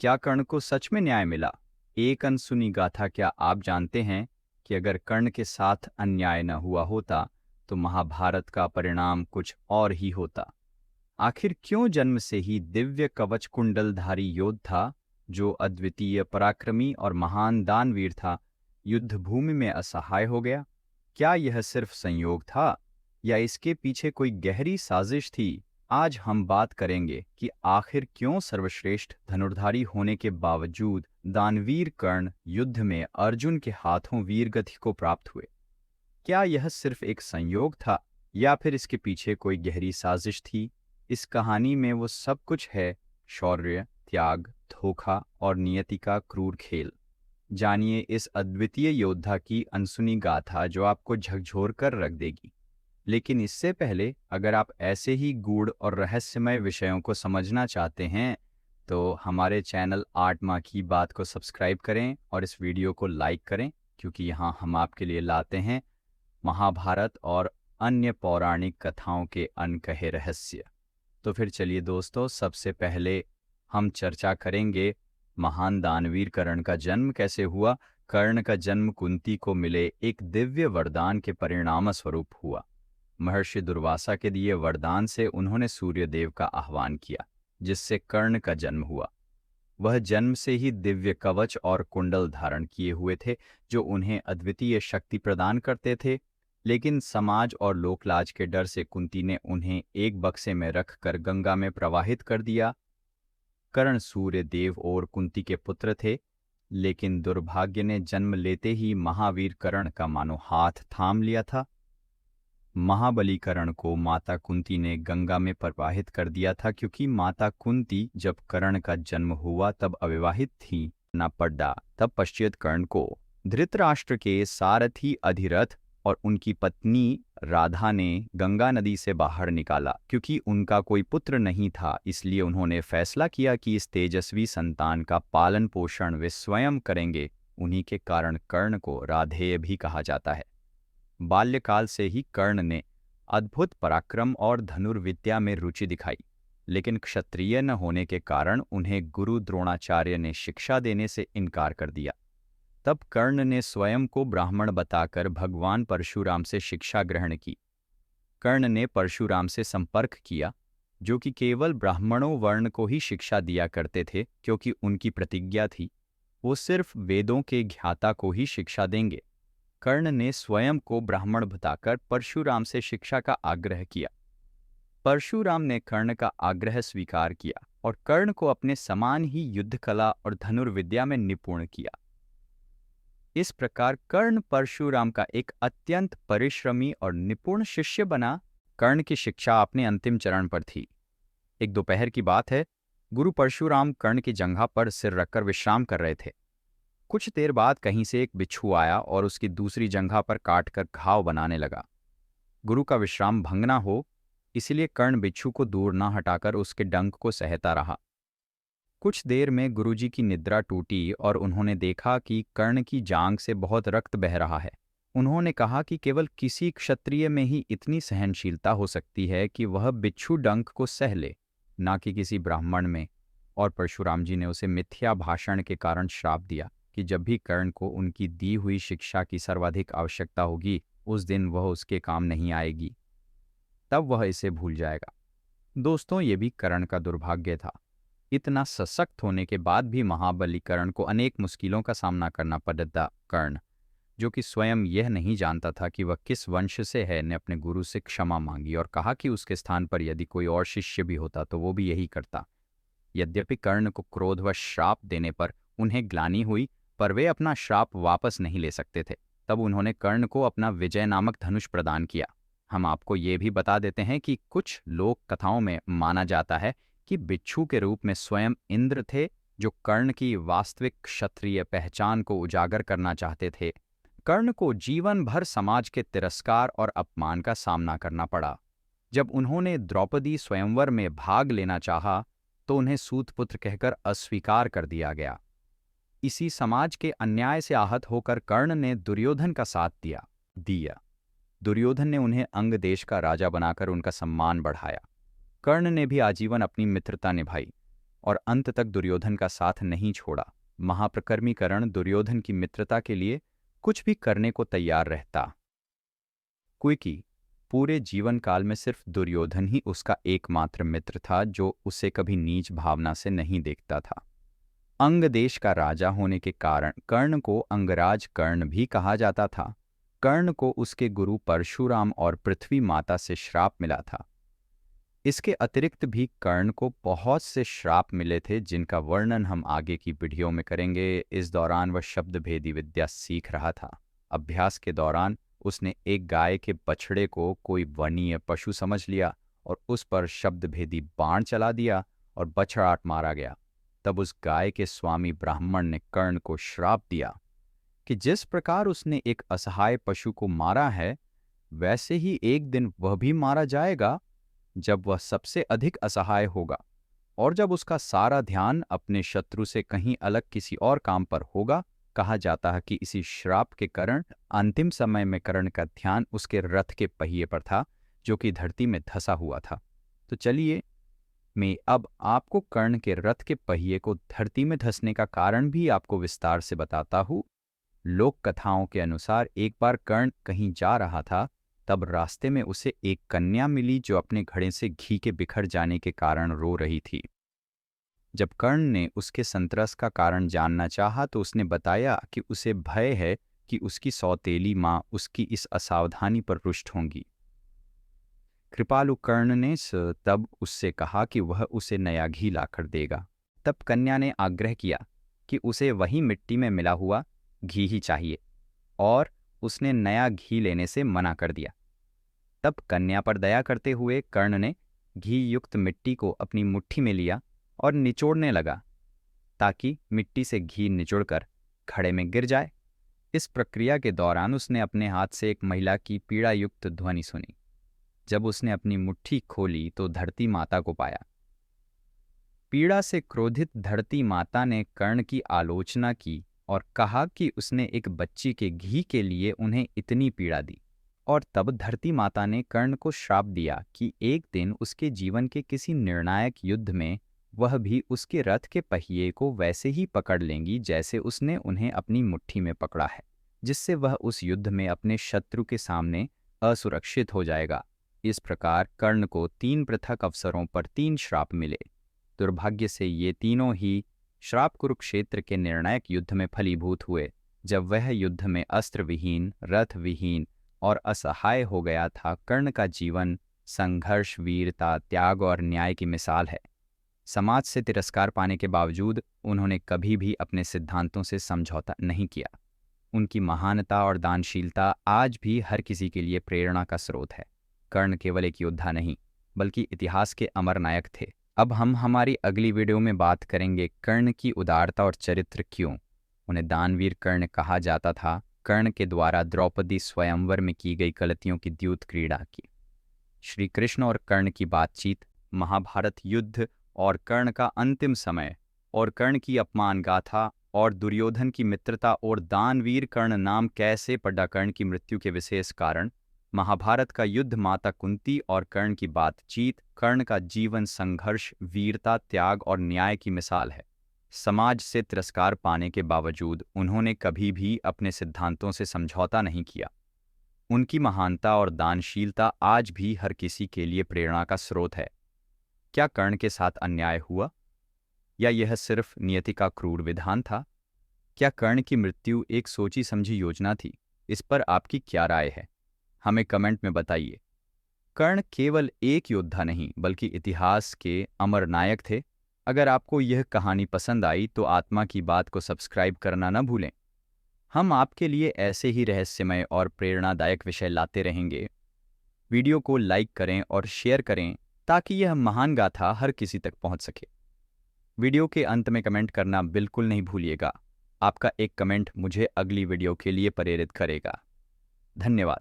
क्या कर्ण को सच में न्याय मिला? एक अनसुनी गाथा। क्या आप जानते हैं कि अगर कर्ण के साथ अन्याय न हुआ होता तो महाभारत का परिणाम कुछ और ही होता? आखिर क्यों जन्म से ही दिव्य कवच कुंडलधारी योद्धा, जो अद्वितीय पराक्रमी और महान दानवीर था, युद्ध भूमि में असहाय हो गया? क्या यह सिर्फ संयोग था या इसके पीछे कोई गहरी साजिश थी? आज हम बात करेंगे कि आखिर क्यों सर्वश्रेष्ठ धनुर्धारी होने के बावजूद दानवीर कर्ण युद्ध में अर्जुन के हाथों वीरगति को प्राप्त हुए। क्या यह सिर्फ एक संयोग था या फिर इसके पीछे कोई गहरी साजिश थी? इस कहानी में वो सब कुछ है: शौर्य, त्याग, धोखा और नियति का क्रूर खेल। जानिए इस अद्वितीय योद्धा की अनसुनी गाथा जो आपको झकझोर कर रख देगी। लेकिन इससे पहले, अगर आप ऐसे ही गूढ़ और रहस्यमय विषयों को समझना चाहते हैं तो हमारे चैनल आठ माह की बात को सब्सक्राइब करें और इस वीडियो को लाइक करें, क्योंकि यहाँ हम आपके लिए लाते हैं महाभारत और अन्य पौराणिक कथाओं के अनकहे रहस्य। तो फिर चलिए दोस्तों, सबसे पहले हम चर्चा करेंगे महान दानवीर कर्ण का जन्म कैसे हुआ। कर्ण का जन्म कुंती को मिले एक दिव्य वरदान के परिणाम स्वरूप हुआ। महर्षि दुर्वासा के दिए वरदान से उन्होंने सूर्यदेव का आह्वान किया, जिससे कर्ण का जन्म हुआ। वह जन्म से ही दिव्य कवच और कुंडल धारण किए हुए थे, जो उन्हें अद्वितीय शक्ति प्रदान करते थे। लेकिन समाज और लोकलाज के डर से कुंती ने उन्हें एक बक्से में रखकर गंगा में प्रवाहित कर दिया। कर्ण सूर्य देव और कुंती के पुत्र थे, लेकिन दुर्भाग्य ने जन्म लेते ही महावीर कर्ण का मानो हाथ थाम लिया था। महाबली कर्ण को माता कुंती ने गंगा में प्रवाहित कर दिया था, क्योंकि माता कुंती जब कर्ण का जन्म हुआ तब अविवाहित थी। न पड्डा तब पश्चात कर्ण को धृतराष्ट्र के सारथी अधिरथ और उनकी पत्नी राधा ने गंगा नदी से बाहर निकाला। क्योंकि उनका कोई पुत्र नहीं था, इसलिए उन्होंने फैसला किया कि इस तेजस्वी संतान का पालन पोषण वे स्वयं करेंगे। उन्हीं के कारण कर्ण को राधेय भी कहा जाता है। बाल्यकाल से ही कर्ण ने अद्भुत पराक्रम और धनुर्विद्या में रुचि दिखाई, लेकिन क्षत्रिय न होने के कारण उन्हें गुरु द्रोणाचार्य ने शिक्षा देने से इनकार कर दिया। तब कर्ण ने स्वयं को ब्राह्मण बताकर भगवान परशुराम से शिक्षा ग्रहण की। कर्ण ने परशुराम से संपर्क किया, जो कि केवल ब्राह्मणों वर्ण को ही शिक्षा दिया करते थे, क्योंकि उनकी प्रतिज्ञा थी वो सिर्फ वेदों के ज्ञाता को ही शिक्षा देंगे। कर्ण ने स्वयं को ब्राह्मण बताकर परशुराम से शिक्षा का आग्रह किया। परशुराम ने कर्ण का आग्रह स्वीकार किया और कर्ण को अपने समान ही युद्ध कला और धनुर्विद्या में निपुण किया। इस प्रकार कर्ण परशुराम का एक अत्यंत परिश्रमी और निपुण शिष्य बना। कर्ण की शिक्षा अपने अंतिम चरण पर थी। एक दोपहर की बात है, गुरु परशुराम कर्ण की जंघा पर सिर रखकर विश्राम कर रहे थे। कुछ देर बाद कहीं से एक बिच्छू आया और उसकी दूसरी जंघा पर काटकर घाव बनाने लगा। गुरु का विश्राम भंग ना हो, इसलिए कर्ण बिच्छू को दूर न हटाकर उसके डंक को सहता रहा। कुछ देर में गुरुजी की निद्रा टूटी और उन्होंने देखा कि कर्ण की जांघ से बहुत रक्त बह रहा है। उन्होंने कहा कि केवल किसी क्षत्रिय में ही इतनी सहनशीलता हो सकती है कि वह बिच्छू डंक को सह ले, ना कि किसी ब्राह्मण में। और परशुराम जी ने उसे मिथ्या भाषण के कारण श्राप दिया कि जब भी कर्ण को उनकी दी हुई शिक्षा की सर्वाधिक आवश्यकता होगी, उस दिन वह उसके काम नहीं आएगी, तब वह इसे भूल जाएगा। दोस्तों, ये भी कर्ण का दुर्भाग्य था। इतना सशक्त होने के बाद भी महाबली कर्ण को अनेक मुश्किलों का सामना करना पड़ता। कर्ण, जो कि स्वयं यह नहीं जानता था कि वह किस वंश से है, ने अपने गुरु से क्षमा मांगी और कहा कि उसके स्थान पर यदि कोई और शिष्य भी होता तो वो भी यही करता। यद्यपि कर्ण को क्रोधवश श्राप देने पर उन्हें ग्लानि हुई, पर वे अपना श्राप वापस नहीं ले सकते थे। तब उन्होंने कर्ण को अपना विजय नामक धनुष प्रदान किया। हम आपको ये भी बता देते हैं कि कुछ लोक कथाओं में माना जाता है कि बिच्छू के रूप में स्वयं इंद्र थे, जो कर्ण की वास्तविक क्षत्रिय पहचान को उजागर करना चाहते थे। कर्ण को जीवन भर समाज के तिरस्कार और अपमान का सामना करना पड़ा। जब उन्होंने द्रौपदी स्वयंवर में भाग लेना चाहा तो उन्हें सूतपुत्र कहकर अस्वीकार कर दिया गया। इसी समाज के अन्याय से आहत होकर कर्ण ने दुर्योधन का साथ दिया। दुर्योधन ने उन्हें अंग देश का राजा बनाकर उनका सम्मान बढ़ाया। कर्ण ने भी आजीवन अपनी मित्रता निभाई। और अंत तक दुर्योधन का साथ नहीं छोड़ा। महाप्रकर्मी कर्ण दुर्योधन की मित्रता के लिए कुछ भी करने को तैयार रहता। क्योंकि पूरे जीवन काल में सिर्फ दुर्योधन ही उसका एकमात्र मित्र था जो उसे कभी नीच भावना से नहीं देखता था। अंग देश का राजा होने के कारण कर्ण को अंगराज कर्ण भी कहा जाता था। कर्ण को उसके गुरु परशुराम और पृथ्वी माता से श्राप मिला था। इसके अतिरिक्त भी कर्ण को बहुत से श्राप मिले थे जिनका वर्णन हम आगे की पीढ़ियों में करेंगे। इस दौरान वह शब्द भेदी विद्या सीख रहा था। अभ्यास के दौरान उसने एक गाय के बछड़े को कोई वनीय पशु समझ लिया और उस पर शब्द भेदी बाण चला दिया और बछड़ाट मारा गया। तब उस गाय के स्वामी ब्राह्मण ने कर्ण को श्राप दिया कि जिस प्रकार उसने एक असहाय पशु को मारा है, वैसे ही एक दिन वह भी मारा जाएगा जब वह सबसे अधिक असहाय होगा और जब उसका सारा ध्यान अपने शत्रु से कहीं अलग किसी और काम पर होगा। कहा जाता है कि इसी श्राप के कारण अंतिम समय में कर्ण का ध्यान उसके रथ के पहिए पर था जो कि धरती में धंसा हुआ था। तो चलिए मैं अब आपको कर्ण के रथ के पहिए को धरती में धंसने का कारण भी आपको विस्तार से बताता हूँ। लोक कथाओं के अनुसार एक बार कर्ण कहीं जा रहा था, तब रास्ते में उसे एक कन्या मिली जो अपने घड़े से घी के बिखर जाने के कारण रो रही थी। जब कर्ण ने उसके संतरस का कारण जानना चाहा तो उसने बताया कि उसे भय है कि उसकी सौतेली माँ उसकी इस असावधानी पर रुष्ट होंगी। कृपालु कर्ण ने तब उससे कहा कि वह उसे नया घी लाकर देगा। तब कन्या ने आग्रह किया कि उसे वही मिट्टी में मिला हुआ घी ही चाहिए और उसने नया घी लेने से मना कर दिया। तब कन्या पर दया करते हुए कर्ण ने घी युक्त मिट्टी को अपनी मुट्ठी में लिया और निचोड़ने लगा ताकि मिट्टी से घी निचोड़कर घड़े में गिर जाए। इस प्रक्रिया के दौरान उसने अपने हाथ से एक महिला की पीड़ा युक्त ध्वनि सुनी। जब उसने अपनी मुट्ठी खोली तो धरती माता को पाया। पीड़ा से क्रोधित धरती माता ने कर्ण की आलोचना की और कहा कि उसने एक बच्ची के घी के लिए उन्हें इतनी पीड़ा दी। और तब धरती माता ने कर्ण को श्राप दिया कि एक दिन उसके जीवन के किसी निर्णायक युद्ध में वह भी उसके रथ के पहिए को वैसे ही पकड़ लेंगी जैसे उसने उन्हें अपनी मुट्ठी में पकड़ा है, जिससे वह उस युद्ध में अपने शत्रु के सामने असुरक्षित हो जाएगा। इस प्रकार कर्ण को 3 पृथक अवसरों पर 3 श्राप मिले। दुर्भाग्य से ये तीनों ही श्राप कुरुक्षेत्र के निर्णायक युद्ध में फलीभूत हुए, जब वह युद्ध में अस्त्र विहीन, रथ विहीन और असहाय हो गया था। कर्ण का जीवन संघर्ष, वीरता, त्याग और न्याय की मिसाल है। समाज से तिरस्कार पाने के बावजूद उन्होंने कभी भी अपने सिद्धांतों से समझौता नहीं किया। उनकी महानता और दानशीलता आज भी हर किसी के लिए प्रेरणा का स्रोत है। कर्ण केवल एक योद्धा नहीं बल्कि इतिहास के अमर नायक थे। अब हम हमारी अगली वीडियो में बात करेंगे कर्ण की उदारता और चरित्र क्यों उन्हें दानवीर कर्ण कहा जाता था। कर्ण के द्वारा द्रौपदी स्वयंवर में की गई गलतियों की द्यूत क्रीड़ा की, श्री कृष्ण और कर्ण की बातचीत, महाभारत युद्ध और कर्ण का अंतिम समय, और कर्ण की अपमान गाथा और दुर्योधन की मित्रता और दानवीर कर्ण नाम कैसे पड़ा, कर्ण की मृत्यु के विशेष कारण, महाभारत का युद्ध, माता कुंती और कर्ण की बातचीत, कर्ण का जीवन संघर्ष, वीरता, त्याग और न्याय की मिसाल है। समाज से तिरस्कार पाने के बावजूद उन्होंने कभी भी अपने सिद्धांतों से समझौता नहीं किया। उनकी महानता और दानशीलता आज भी हर किसी के लिए प्रेरणा का स्रोत है। क्या कर्ण के साथ अन्याय हुआ या यह सिर्फ नियति का क्रूर विधान था? क्या कर्ण की मृत्यु एक सोची समझी योजना थी? इस पर आपकी क्या राय है, हमें कमेंट में बताइए। कर्ण केवल एक योद्धा नहीं बल्कि इतिहास के अमर नायक थे। अगर आपको यह कहानी पसंद आई तो आत्मा की बात को सब्सक्राइब करना न भूलें। हम आपके लिए ऐसे ही रहस्यमय और प्रेरणादायक विषय लाते रहेंगे। वीडियो को लाइक करें और शेयर करें ताकि यह महान गाथा हर किसी तक पहुंच सके। वीडियो के अंत में कमेंट करना बिल्कुल नहीं भूलिएगा। आपका एक कमेंट मुझे अगली वीडियो के लिए प्रेरित करेगा। धन्यवाद।